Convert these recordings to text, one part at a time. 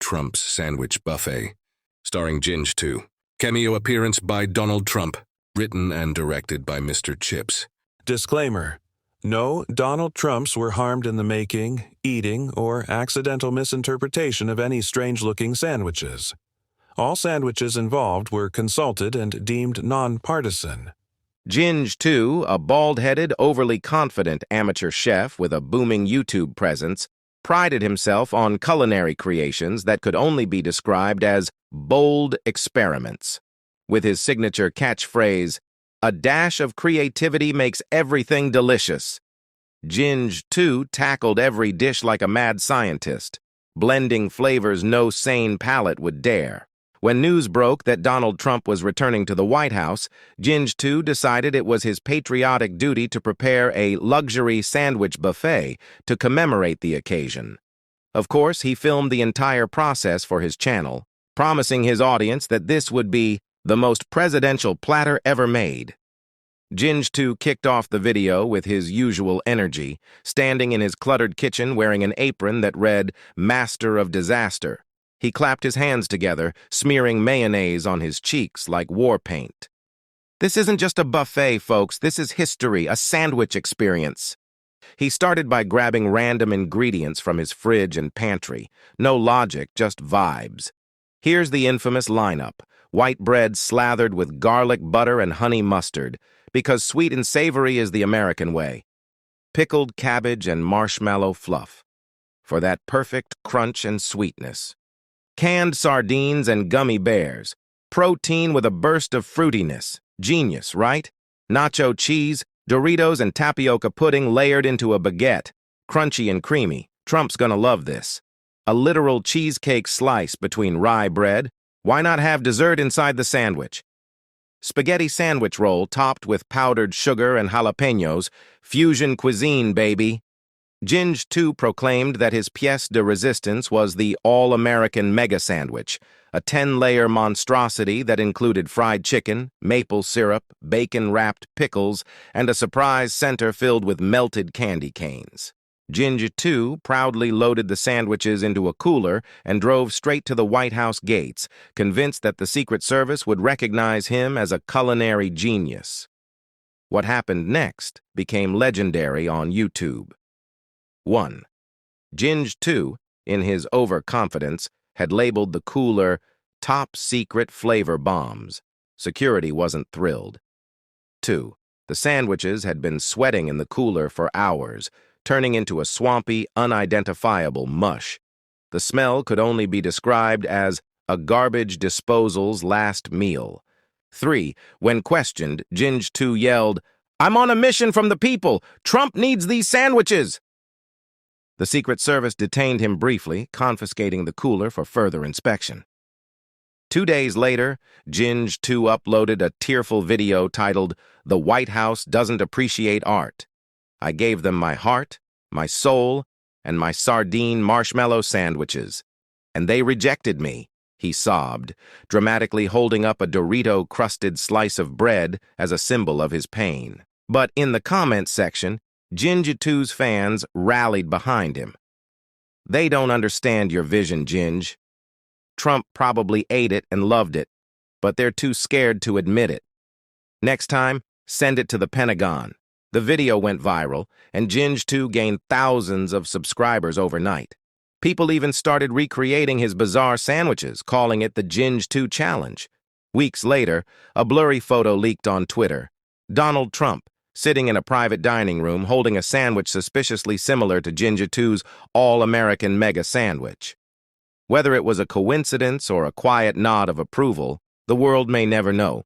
Trump's Sandwich Buffet, starring Ginge 2. Cameo appearance by Donald Trump, written and directed by Mr. Chips. Disclaimer: no Donald Trumps were harmed in the making, eating, or accidental misinterpretation of any strange-looking sandwiches. All sandwiches involved were consulted and deemed non-partisan. Ginge 2, a bald-headed, overly confident amateur chef with a booming YouTube presence, prided himself on culinary creations that could only be described as bold experiments. With his signature catchphrase, "A dash of creativity makes everything delicious," Ginge 2 tackled every dish like a mad scientist, blending flavors no sane palate would dare. When news broke that Donald Trump was returning to the White House, Ginge 2 decided it was his patriotic duty to prepare a luxury sandwich buffet to commemorate the occasion. Of course, he filmed the entire process for his channel, promising his audience that this would be the most presidential platter ever made. Ginge 2 kicked off the video with his usual energy, standing in his cluttered kitchen wearing an apron that read "Master of Disaster." He clapped his hands together, smearing mayonnaise on his cheeks like war paint. "This isn't just a buffet, folks. This is history, a sandwich experience." He started by grabbing random ingredients from his fridge and pantry. No logic, just vibes. Here's the infamous lineup: white bread slathered with garlic butter and honey mustard, because sweet and savory is the American way. Pickled cabbage and marshmallow fluff, for that perfect crunch and sweetness. Canned sardines and gummy bears, protein with a burst of fruitiness. Genius, right? Nacho cheese, Doritos, and tapioca pudding layered into a baguette. Crunchy and creamy. Trump's gonna love this. A literal cheesecake slice between rye bread. Why not have dessert inside the sandwich? Spaghetti sandwich roll topped with powdered sugar and jalapenos. Fusion cuisine, baby. Ginge 2 proclaimed that his pièce de résistance was the all-American mega sandwich, a 10-layer monstrosity that included fried chicken, maple syrup, bacon-wrapped pickles, and a surprise center filled with melted candy canes. Ginge 2 proudly loaded the sandwiches into a cooler and drove straight to the White House gates, convinced that the Secret Service would recognize him as a culinary genius. What happened next became legendary on YouTube. 1. Ginge 2, in his overconfidence, had labeled the cooler "Top Secret Flavor Bombs." Security wasn't thrilled. 2. The sandwiches had been sweating in the cooler for hours, turning into a swampy, unidentifiable mush. The smell could only be described as a garbage disposal's last meal. 3. When questioned, Ginge 2 yelled, "I'm on a mission from the people! Trump needs these sandwiches!" The Secret Service detained him briefly, confiscating the cooler for further inspection. 2 days later, Ginge 2 uploaded a tearful video titled, "The White House Doesn't Appreciate Art. I gave them my heart, my soul, and my sardine marshmallow sandwiches, and they rejected me," he sobbed, dramatically holding up a Dorito-crusted slice of bread as a symbol of his pain. But in the comments section, Ginge 2's fans rallied behind him. "They don't understand your vision, Ginge. Trump probably ate it and loved it, but they're too scared to admit it. Next time, send it to the Pentagon." The video went viral, and Ginge 2 gained thousands of subscribers overnight. People even started recreating his bizarre sandwiches, calling it the Ginge 2 Challenge. Weeks later, a blurry photo leaked on Twitter. Donald Trump, sitting in a private dining room holding a sandwich suspiciously similar to Ginge 2's all-American mega sandwich. Whether it was a coincidence or a quiet nod of approval, the world may never know.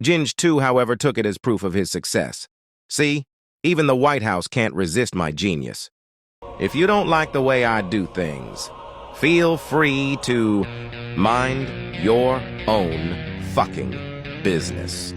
Ginge 2, however, took it as proof of his success. "See, even the White House can't resist my genius. If you don't like the way I do things, feel free to mind your own fucking business."